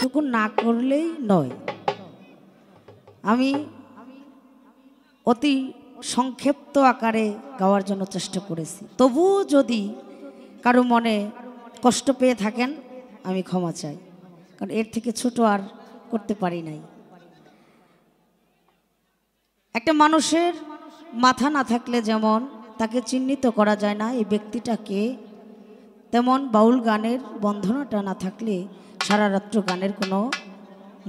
এইটুকু না করলেই নয়। আমি অতি সংক্ষিপ্ত আকারে গাওয়ার জন্য চেষ্টা করেছি, তবুও যদি কারো মনে কষ্ট পেয়ে থাকেন আমি ক্ষমা চাই, কারণ এর থেকে ছোট আর করতে পারি নাই। একটা মানুষের মাথা না থাকলে যেমন তাকে চিহ্নিত করা যায় না এই ব্যক্তিটাকে, তেমন বাউল গানের বন্ধনাটা না থাকলে সারা রাত্র গানের কোনো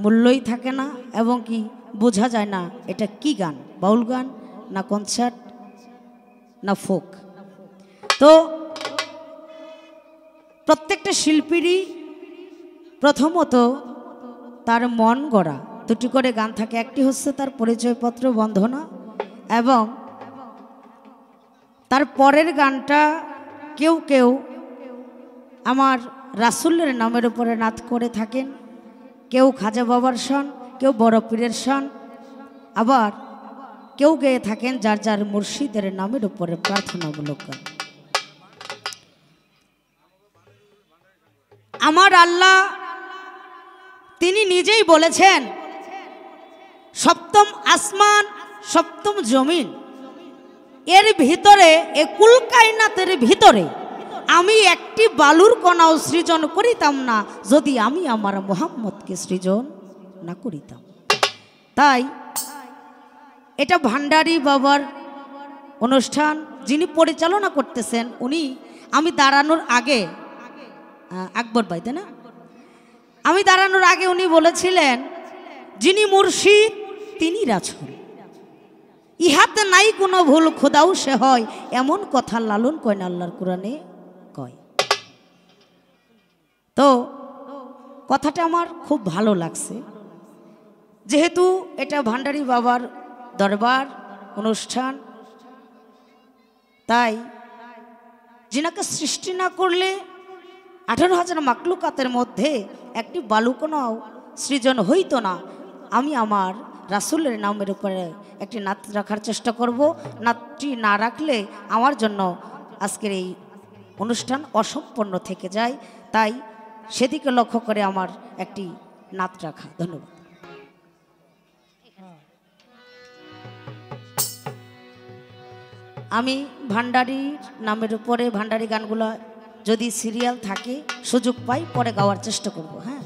মূল্যই থাকে না, এবং কি বোঝা যায় না এটা কি গান, বাউল গান না কনসার্ট না ফোক। তো প্রত্যেকটা শিল্পীরই প্রথমত তার মন গড়া দুটি করে গান থাকে। একটি হচ্ছে তার পরিচয়পত্র বন্ধনা, এবং তার পরের গানটা কেউ কেউ আমার রাসূলের নামের উপরে নাত করে থাকেন, কেউ খাজা বাবার শান, কেউ বড় পীরের শান, আবার কেউ গেয়ে থাকেন যার যার মুর্শিদের নামের উপরে প্রার্থনামূলক গান। আমার আল্লাহ তিনি নিজেই বলেছেন, সপ্তম আসমান সপ্তম জমিন এর ভিতরে এ কুল কায়নাতের ভিতরে আমি একটি বালুর কণাও সৃজন করিতাম না যদি আমি আমার মুহাম্মদকে সৃজন না করিতাম। তাই এটা ভান্ডারী বাবার অনুষ্ঠান, যিনি পরিচালনা করতেছেন উনি, আমি দাঁড়ানোর আগে আকবর ভাই তাই না, আমি দাঁড়ানোর আগে উনি বলেছিলেন যিনি মুর্শিদ তিনি রাসূল, ইহাতে নাই কোনো ভুল খোদাও সে হয়, এমন কথা লালন কয় না আল্লাহর কোরআনে কয়। তো কথাটা আমার খুব ভালো লাগছে, যেহেতু এটা ভান্ডারী বাবার দরবার অনুষ্ঠান, তাই যিনাকে সৃষ্টি না করলে 18,000 মাকলুকাতের মধ্যে একটি বালুকণাও সৃজন হইতো না। আমি আমার রাসূলের নামের উপরে একটি নাত রাখার চেষ্টা করব, নাতটি না রাখলে আমার জন্য আজকের এই অনুষ্ঠান অসম্পূর্ণ থেকে যায়, তাই সেদিকে লক্ষ্য করে আমার একটি নাত রাখা। ধন্যবাদ। আমি ভান্ডারীর নামের উপরে ভান্ডারী গানগুলো যদি সিরিয়াল থাকে সুযোগ পাই পরে গাওয়ার চেষ্টা করব। হ্যাঁ,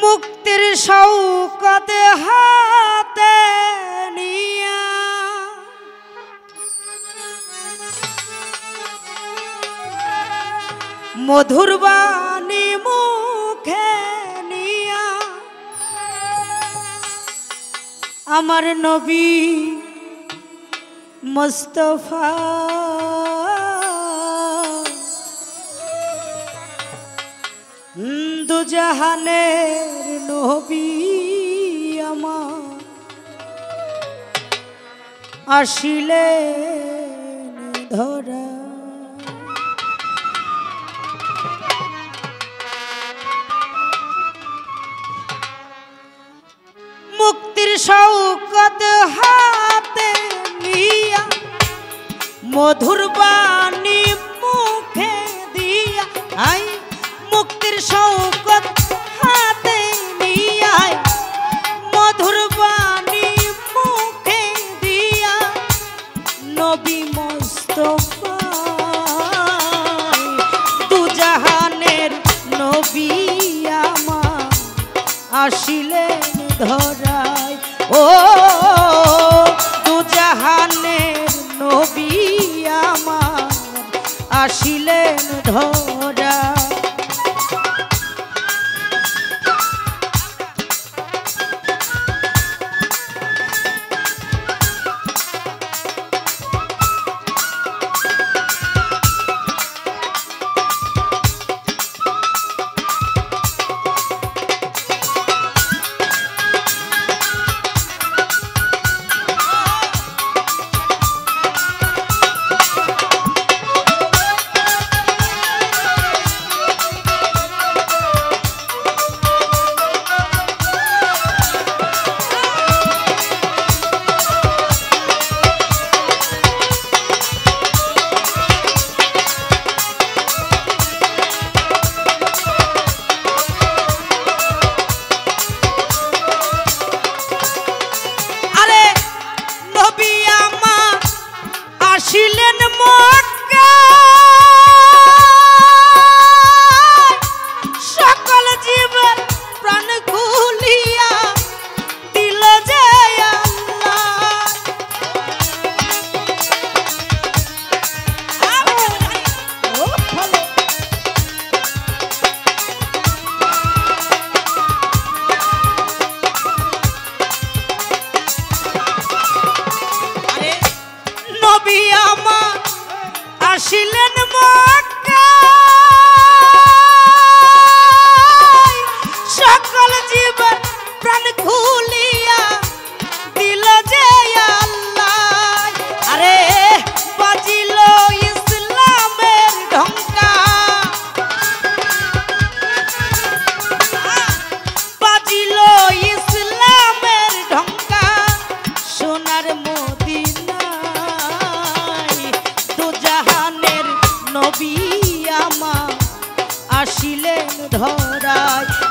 মুক্তির শৌকত হাতে নিয়া মধুর বাণী মুখে নিয়া আমার নবী মুস্তাফা দুজাহানের নবী আমার আসিলেন ধরা, মুক্তির শৌকত হাতে নিয়া মধুর বাণী মুখে দিয়া, আই মুক্তির শৌকত হাতে নিয়া মধুর বাণী মুখে দিয়া নবী মুস্তাফা দুজাহানের নবী আমার আসিলেন ধরায়, ও দুজাহানের নবী আমার আসিলেন ধরা।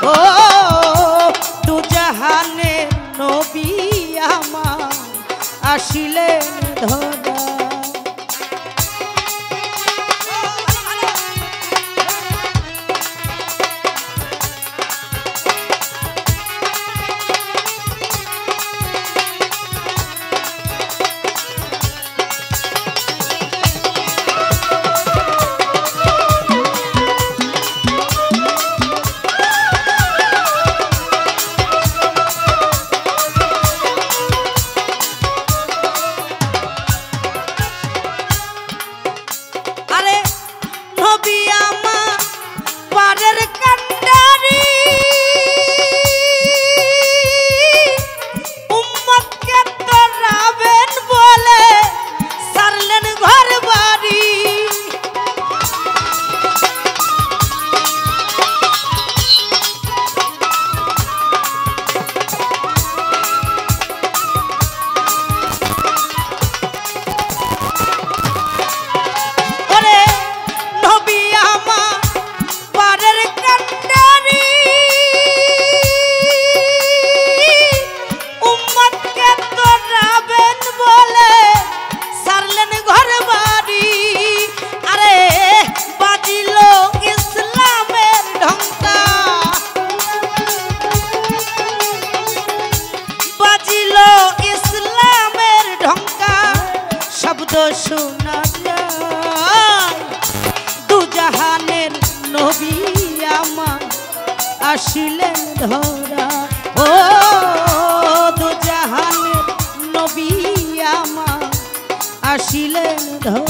ও দু জাহানের নবী আমার আসিলেন ধরা। শোনা যায় দু জাহানের নবী আমার আসিলেন ধরা। ও দু জাহানের নবী আমার আসিলেন ধরা।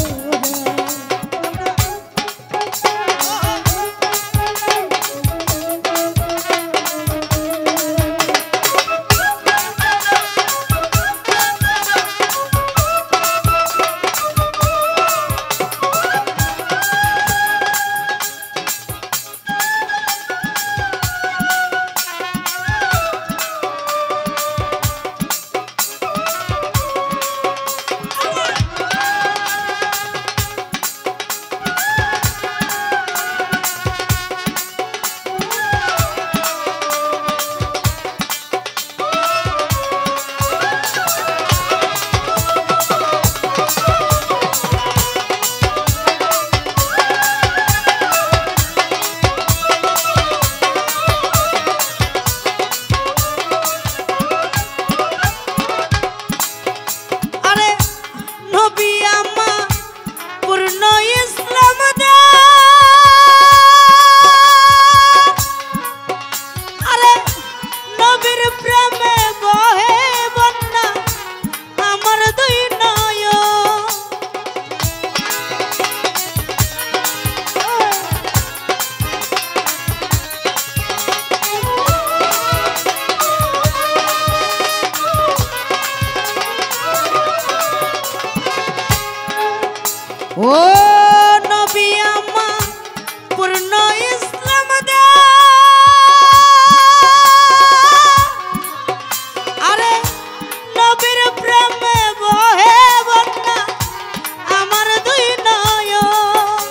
ও নবী আমার পূর্ণ ইসলাম দে। আরে নবীর প্রেমে বহে বন্যা আমার দুই নয়ন।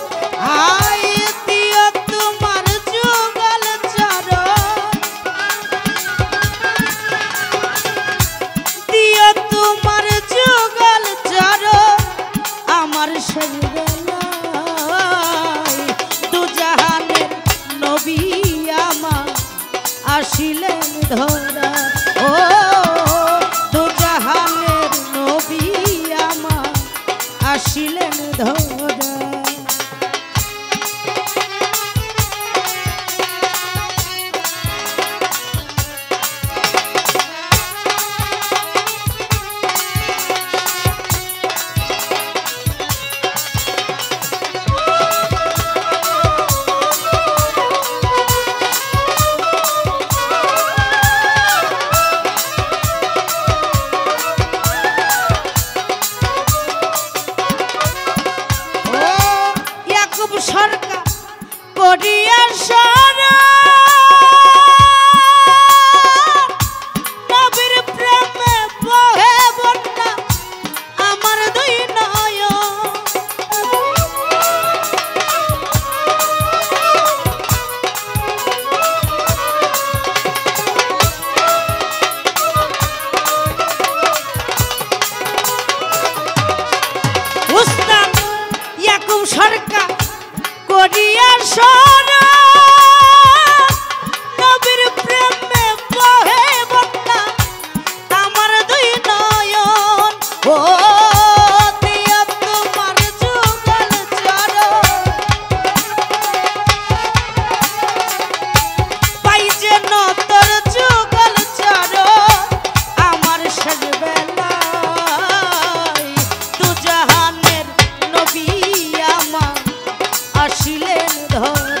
আই দিও তোমার যুগল চরণ, দিও তোমার যুগল চরণ আমার দু জাহানের নবী আমার আসিলেন ধরা। ও দু জাহানের নবী আমার আসিলেন ধরা। ধরে